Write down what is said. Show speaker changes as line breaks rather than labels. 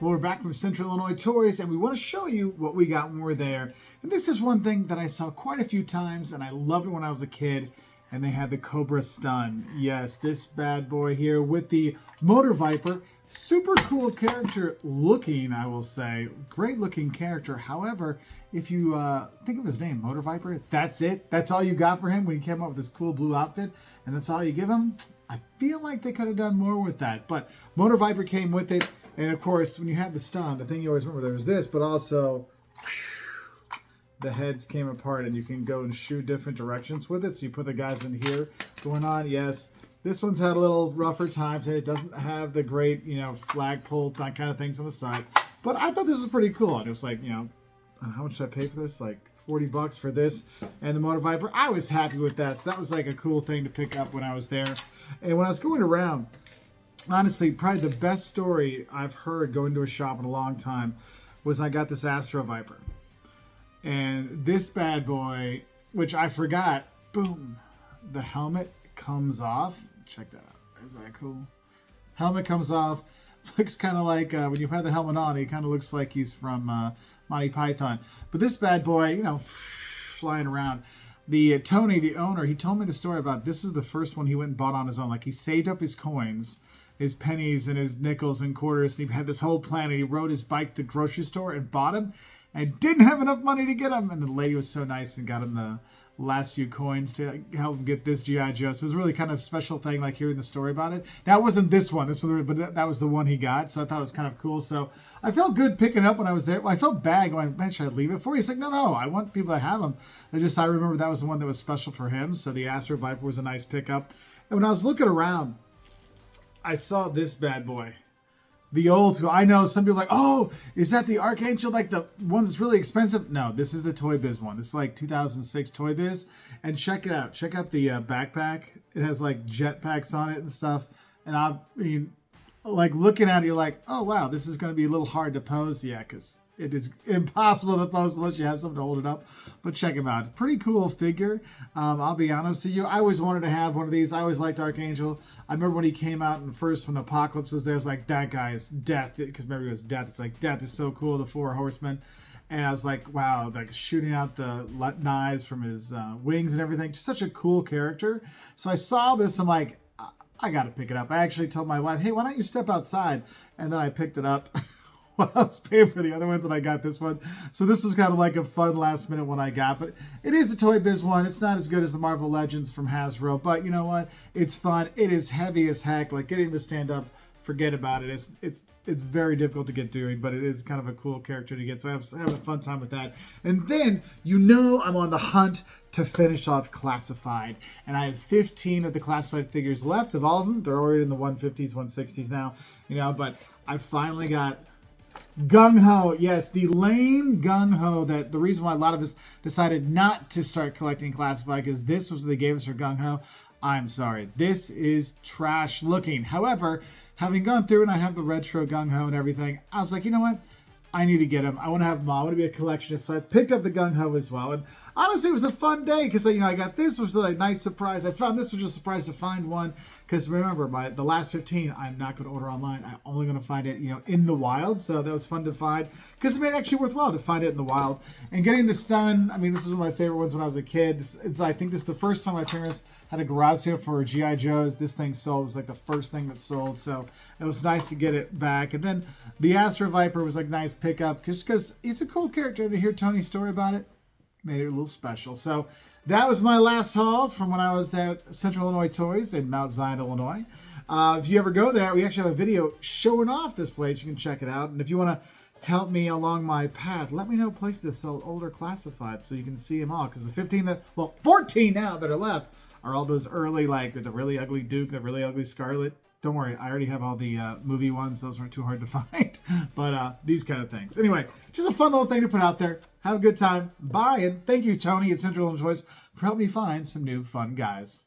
Well, we're back from Central Illinois Toys, and we want to show you what we got when we were there. And this is one thing that I saw quite a few times, and I loved it when I was a kid, and they had the Cobra Stun. Yes, this bad boy here with the Motor Viper. Super cool character looking, I will say. Great looking character. However, if you think of his name, Motor Viper, that's it. That's all you got for him when he came up with this cool blue outfit, and that's all you give him. I feel like they could have done more with that, but Motor Viper came with it. And of course, when you had the stun, the thing you always remember, there was this, but also the heads came apart and you can go and shoot different directions with it. So you put the guys in here going on. Yes, this one's had a little rougher times. It doesn't have the great, flagpole, that kind of things on the side. But I thought this was pretty cool. And it was like, how much did I pay for this? Like $40 for this and the Motor Viper. I was happy with that. So that was like a cool thing to pick up when I was there. And when I was going around, honestly, probably the best story I've heard going to a shop in a long time was I got this Astro Viper. And this bad boy, which I forgot, boom, the helmet comes off. Check that out. Is that cool? Helmet comes off. Looks kind of like, when you have the helmet on, he kind of looks like he's from Monty Python. But this bad boy, flying around. The Tony, the owner, he told me the story about this is the first one he went and bought on his own. Like, he saved up his coins, his pennies and his nickels and quarters, and he had this whole plan, and he rode his bike to the grocery store and bought him and didn't have enough money to get him. And the lady was so nice and got him the last few coins to help him get this G.I. Joe. So it was really kind of a special thing, like hearing the story about it. That wasn't this one, but that was the one he got. So I thought it was kind of cool. So I felt good picking up when I was there. Well, I felt bad going, man, should I leave it for you? He's like, no, I want people to have them. I remember that was the one that was special for him. So the Astro Viper was a nice pickup. And when I was looking around, I saw this bad boy. The old school. I know some people are like, oh, is that the Archangel, like the one that's really expensive? No, this is the Toy Biz one. This is like 2006 Toy Biz. And check it out. Check out the backpack. It has like jetpacks on it and stuff. And I mean, like looking at it, you're like, oh, wow, this is going to be a little hard to pose. Yeah, because it is impossible to pose unless you have something to hold it up. But check him out. Pretty cool figure. I'll be honest with you. I always wanted to have one of these. I always liked Archangel. I remember when he came out and first when Apocalypse was there, I was like, that guy is death. Because remember, it was death. It's like, death is so cool, the Four Horsemen. And I was like, wow, like shooting out the knives from his wings and everything. Just such a cool character. So I saw this. I'm like, I got to pick it up. I actually told my wife, hey, why don't you step outside? And then I picked it up. While I was paying for the other ones, and I got this one. So this was kind of like a fun last minute one I got. But it is a Toy Biz one. It's not as good as the Marvel Legends from Hasbro. But you know what? It's fun. It is heavy as heck. Like getting him to stand up, forget about it. It's very difficult to get doing, but it is kind of a cool character to get. So I have a fun time with that. And then, I'm on the hunt to finish off Classified. And I have 15 of the Classified figures left of all of them. They're already in the 150s, 160s now. But I finally got Gung Ho, yes, the lame Gung Ho. That the reason why a lot of us decided not to start collecting Classified, because this was what they gave us for Gung Ho. I'm sorry, this is trash looking. However, having gone through and I have the retro Gung Ho and everything, I was like, you know what? I need to get them. I want to have them all. I want to be a collectionist. So I picked up the Gung Ho as well. And honestly, it was a fun day because, I got this. Was a nice surprise. I found this was just a surprise to find one. Because remember, the last 15, I'm not going to order online. I'm only going to find it, in the wild. So that was fun to find. Because it made it actually worthwhile to find it in the wild. And getting the stun, this was one of my favorite ones when I was a kid. I think this is the first time my parents had a garage sale for G.I. Joes. This thing sold. It was like the first thing that sold. So it was nice to get it back. And then the Astro Viper was like nice pickup. Just because it's a cool character. To hear Tony's story about it made it a little special. So that was my last haul from when I was at Central Illinois Toys in Mount Zion, Illinois. If you ever go there, we actually have a video showing off this place. You can check it out. And if you want to help me along my path, let me know places that sell older Classifieds so you can see them all. Because the 14 now that are left are all those early, like the really ugly Duke, the really ugly Scarlet. Don't worry, I already have all the movie ones. Those weren't too hard to find. But these kind of things. Anyway, just a fun little thing to put out there. Have a good time. Bye, and thank you, Tony at Central Illinois Toys, for helping me find some new fun guys.